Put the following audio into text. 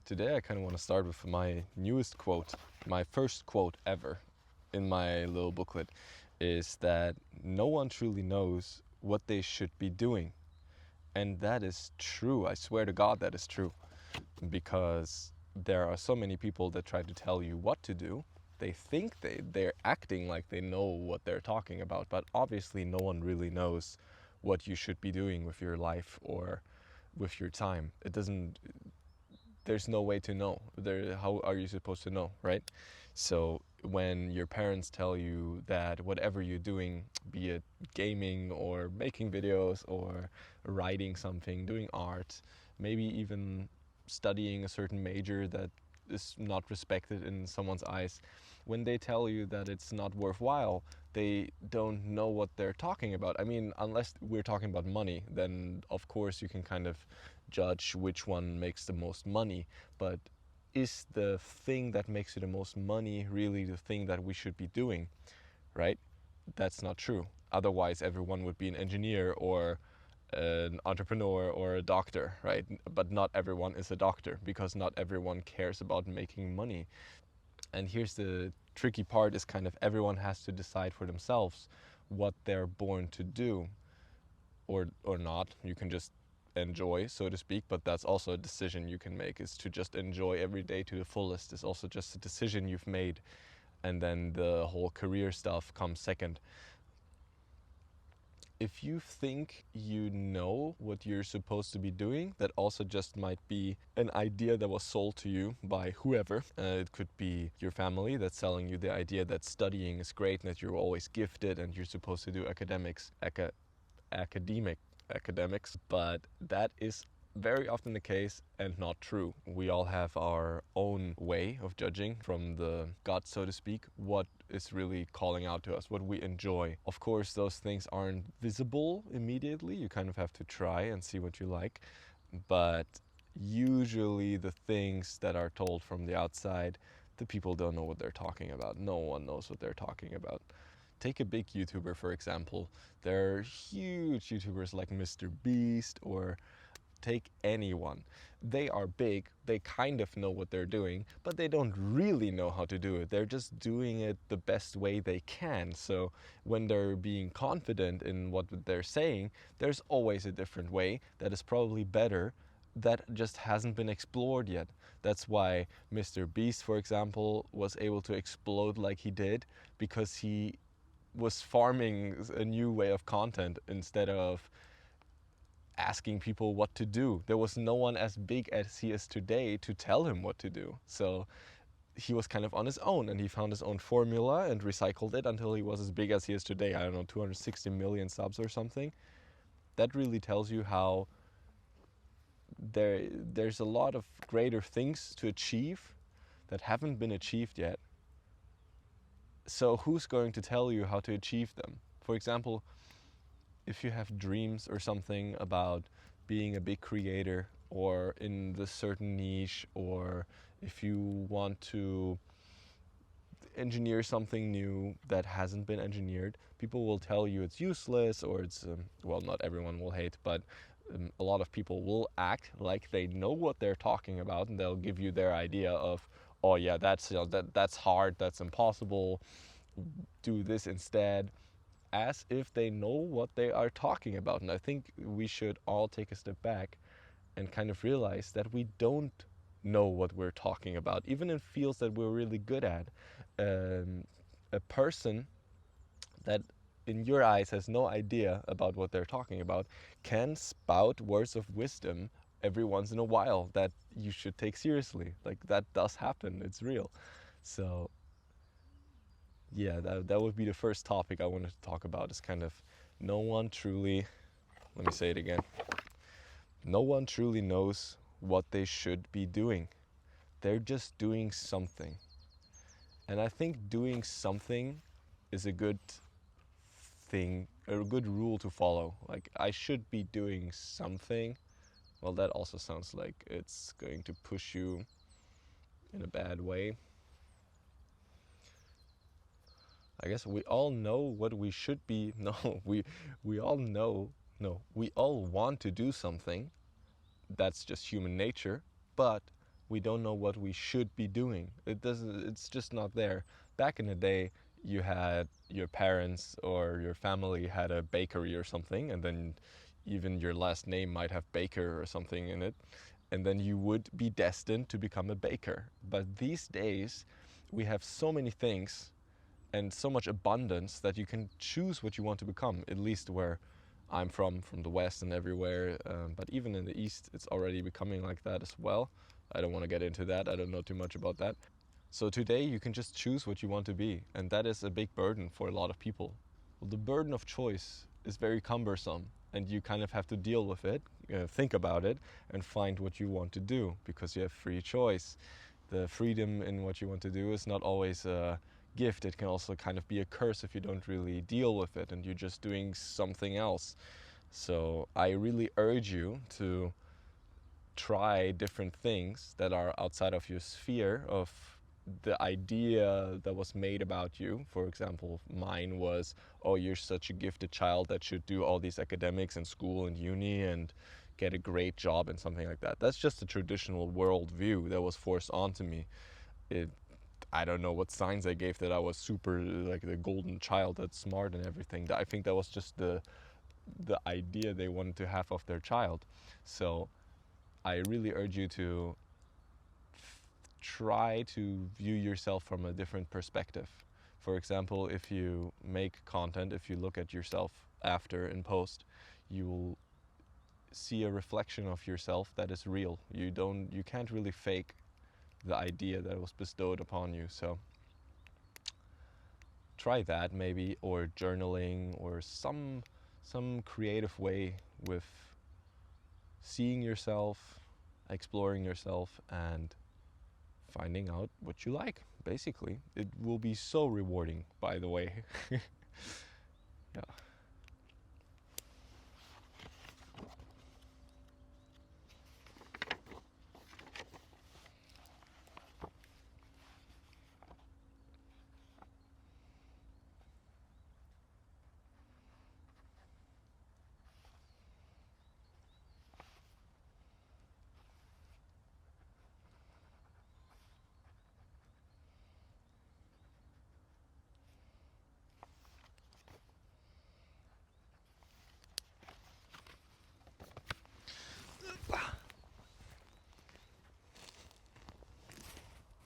Today I kind of want to start with my newest quote. My first quote ever in my little booklet is that no one truly knows what they should be doing. And that is true. I swear to God that is true. Because there are so many people that try to tell you what to do. They think they're acting like they know what they're talking about, but obviously no one really knows what you should be doing with your life or with your time. There's no way to know. How are you supposed to know, right? So when your parents tell you that whatever you're doing, be it gaming or making videos or writing something, doing art, maybe even studying a certain major that is not respected in someone's eyes, when they tell you that it's not worthwhile, they don't know what they're talking about. I mean, unless we're talking about money, then of course you can kind of judge which one makes the most money. But is the thing that makes you the most money really the thing that we should be doing, right? That's not true. Otherwise, everyone would be an engineer or an entrepreneur or a doctor, right? But not everyone is a doctor because not everyone cares about making money. And here's the tricky part is kind of everyone has to decide for themselves what they're born to do or not. You can just enjoy, so to speak, but that's also a decision you can make, is to just enjoy every day to the fullest. It's also just a decision you've made, and then the whole career stuff comes second. If you think you know what you're supposed to be doing, that also just might be an idea that was sold to you by whoever. It could be your family that's selling you the idea that studying is great and that you're always gifted and you're supposed to do academics, but that is very often the case and not true. We all have our own way of judging from the gut, so to speak, what is really calling out to us, what we enjoy. Of course, those things aren't visible immediately. You kind of have to try and see what you like. But usually the things that are told from the outside, the people don't know what they're talking about. No one knows what they're talking about. Take a big YouTuber, for example. There are huge YouTubers like Mr. Beast, or take anyone. They are big, they kind of know what they're doing, but they don't really know how to do it. They're just doing it the best way they can. So when they're being confident in what they're saying, there's always a different way that is probably better, that just hasn't been explored yet. That's why Mr. Beast, for example, was able to explode like he did, because he was farming a new way of content instead of asking people what to do. There was no one as big as he is today to tell him what to do. So he was kind of on his own, and he found his own formula and recycled it until he was as big as he is today. I don't know, 260 million subs or something. That really tells you how there's a lot of greater things to achieve that haven't been achieved yet. So who's going to tell you how to achieve them? For example, if you have dreams or something about being a big creator or in this certain niche, or if you want to engineer something new that hasn't been engineered, people will tell you it's useless, or it's, well, not everyone will hate, but a lot of people will act like they know what they're talking about, and they'll give you their idea of, oh yeah, that's hard, that's impossible, do this instead, as if they know what they are talking about. And I think we should all take a step back and kind of realize that we don't know what we're talking about, even in fields that we're really good at. A person that in your eyes has no idea about what they're talking about can spout words of wisdom every once in a while that you should take seriously. Like, that does happen, it's real. So yeah, that would be the first topic I wanted to talk about, is kind of no one truly, let me say it again, no one truly knows what they should be doing. They're just doing something. And I think doing something is a good thing, a good rule to follow. Like, I should be doing something. Well, that also sounds like it's going to push you in a bad way. I guess we all know what we should be. No, we all know. No, we all want to do something. That's just human nature. But We don't know what we should be doing. It's just not there. Back in the day, you had your parents or your family had a bakery or something, and then even your last name might have baker or something in it, and then you would be destined to become a baker. But these days, we have so many things and so much abundance that you can choose what you want to become, at least where I'm from the West and everywhere. But even in the East, it's already becoming like that as well. I don't want to get into that. I don't know too much about that. So today you can just choose what you want to be, and that is a big burden for a lot of people. Well, the burden of choice is very cumbersome, and you kind of have to deal with it, think about it, and find what you want to do because you have free choice. The freedom in what you want to do is not always a gift. It can also kind of be a curse if you don't really deal with it and you're just doing something else. So I really urge you to try different things that are outside of your sphere of the idea that was made about you. For example, mine was, oh, you're such a gifted child that should do all these academics and school and uni and get a great job and something like that. That's just a traditional worldview that was forced onto me. It, I don't know what signs I gave that I was super like the golden child that's smart and everything. I think that was just the idea they wanted to have of their child. So I really urge you to try to view yourself from a different perspective. For example, if you make content, if you look at yourself after in post, you will see a reflection of yourself that is real. You can't really fake the idea that was bestowed upon you. So try that maybe, or journaling, or some creative way with seeing yourself, exploring yourself, and finding out what you like. Basically, it will be so rewarding, by the way. Yeah.